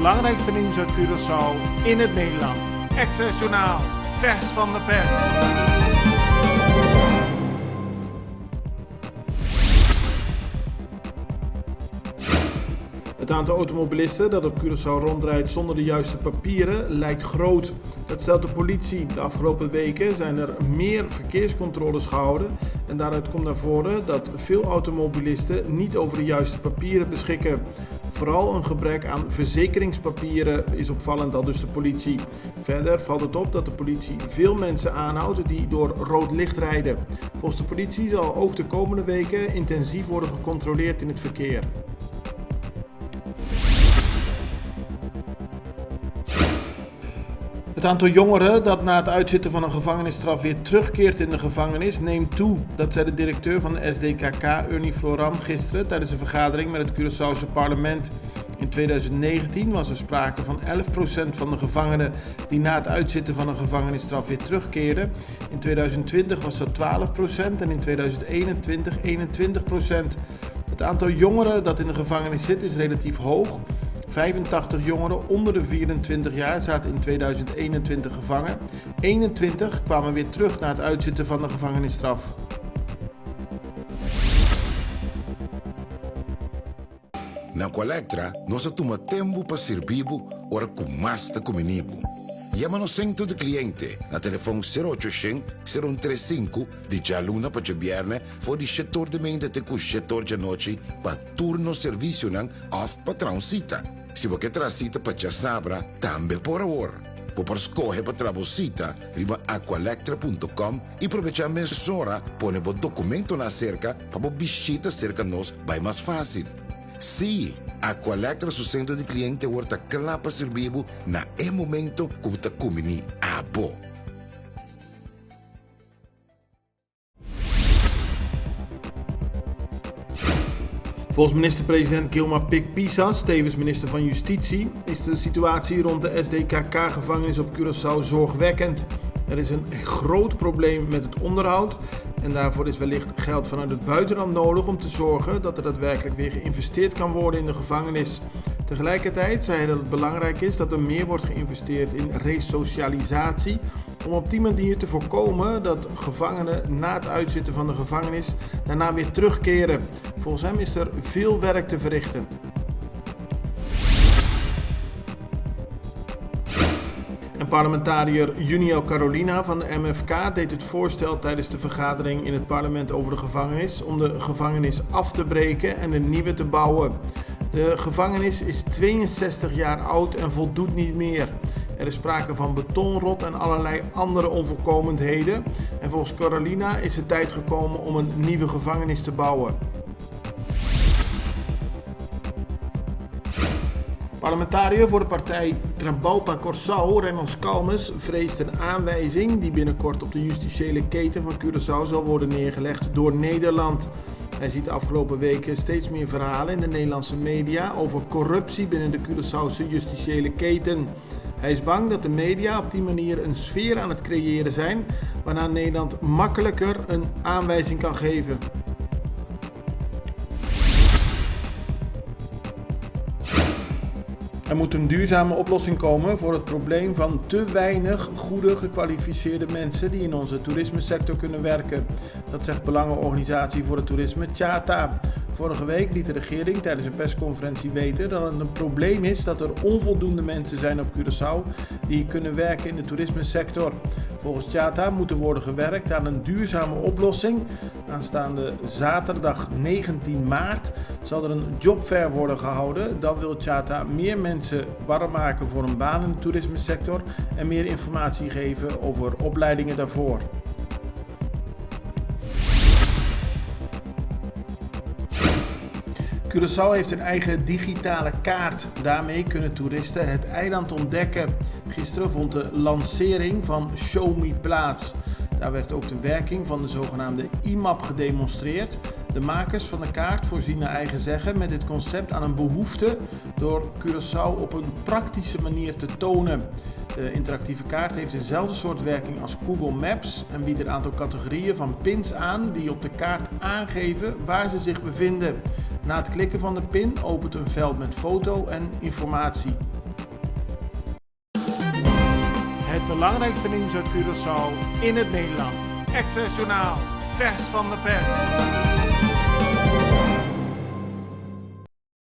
belangrijkste nieuws uit Curaçao in het Nederland. Access Journaal, vers van de pers. Het aantal automobilisten dat op Curaçao rondrijdt zonder de juiste papieren lijkt groot. Dat stelt de politie. De afgelopen weken zijn er meer verkeerscontroles gehouden en daaruit komt naar voren dat veel automobilisten niet over de juiste papieren beschikken. Vooral een gebrek aan verzekeringspapieren is opvallend, al dus de politie. Verder valt het op dat de politie veel mensen aanhoudt die door rood licht rijden. Volgens de politie zal ook de komende weken intensief worden gecontroleerd in het verkeer. Het aantal jongeren dat na het uitzitten van een gevangenisstraf weer terugkeert in de gevangenis neemt toe. Dat zei de directeur van de SDKK, Ernie Floram, gisteren tijdens een vergadering met het Curaçaose parlement. In 2019 was er sprake van 11% van de gevangenen die na het uitzitten van een gevangenisstraf weer terugkeerden. In 2020 was dat 12% en in 2021 21%. Het aantal jongeren dat in de gevangenis zit is relatief hoog. 85 jongeren onder de 24 jaar zaten in 2021 gevangen. 21 kwamen weer terug na het uitzitten van de gevangenisstraf. Na Colectra, nós toma tempo para servir ora com mais de comunibo. Llámanos centro de cliente na telefone 0800-035 de Jaluna para Viernes voor die setor de mente te setor de noite para turno serviço of patrãozita. Se você transita para Sabra, também por hora. Por escolher para trabalhar, riba aqualectra.com e aproveitar a mesura, põe o documento na cerca para a visita cerca nós vai mais fácil. Sim, Aqualectra, seu centro de cliente, está claro para servir na momento que você combina a bo. Volgens minister-president Gilma Pik-Pisas, tevens minister van Justitie, is de situatie rond de SDKK-gevangenis op Curaçao zorgwekkend. Er is een groot probleem met het onderhoud en daarvoor is wellicht geld vanuit het buitenland nodig om te zorgen dat er daadwerkelijk weer geïnvesteerd kan worden in de gevangenis. Tegelijkertijd zei hij dat het belangrijk is dat er meer wordt geïnvesteerd in resocialisatie om op die manier te voorkomen dat gevangenen na het uitzitten van de gevangenis daarna weer terugkeren. Volgens hem is er veel werk te verrichten. En parlementariër Juniel Carolina van de MFK deed het voorstel tijdens de vergadering in het parlement over de gevangenis om de gevangenis af te breken en een nieuwe te bouwen. De gevangenis is 62 jaar oud en voldoet niet meer. Er is sprake van betonrot en allerlei andere onvolkomenheden. En volgens Carolina is het tijd gekomen om een nieuwe gevangenis te bouwen. Parlementariër voor de partij Trabalpa Curaçao, Raymond Kalmes, vreest een aanwijzing die binnenkort op de justitiële keten van Curaçao zal worden neergelegd door Nederland. Hij ziet de afgelopen weken steeds meer verhalen in de Nederlandse media over corruptie binnen de Curaçaose justitiële keten. Hij is bang dat de media op die manier een sfeer aan het creëren zijn, waarna Nederland makkelijker een aanwijzing kan geven. Er moet een duurzame oplossing komen voor het probleem van te weinig goede gekwalificeerde mensen die in onze toerismesector kunnen werken. Dat zegt Belangenorganisatie voor het Toerisme, Tjata. Vorige week liet de regering tijdens een persconferentie weten dat het een probleem is dat er onvoldoende mensen zijn op Curaçao die kunnen werken in de toerismesector. Volgens Tjata moet er worden gewerkt aan een duurzame oplossing. Aanstaande zaterdag 19 maart zal er een jobfair worden gehouden. Dan wil Tjata meer mensen warm maken voor een baan in de toerismesector en meer informatie geven over opleidingen daarvoor. Curaçao heeft een eigen digitale kaart. Daarmee kunnen toeristen het eiland ontdekken. Gisteren vond de lancering van Show Me plaats. Daar werd ook de werking van de zogenaamde IMAP gedemonstreerd. De makers van de kaart voorzien naar eigen zeggen met dit concept aan een behoefte door Curaçao op een praktische manier te tonen. De interactieve kaart heeft dezelfde soort werking als Google Maps en biedt een aantal categorieën van pins aan die op de kaart aangeven waar ze zich bevinden. Na het klikken van de pin opent een veld met foto en informatie. belangrijkste nieuws uit Curaçao in het Nederlands. Access Journaal, vers van de pers.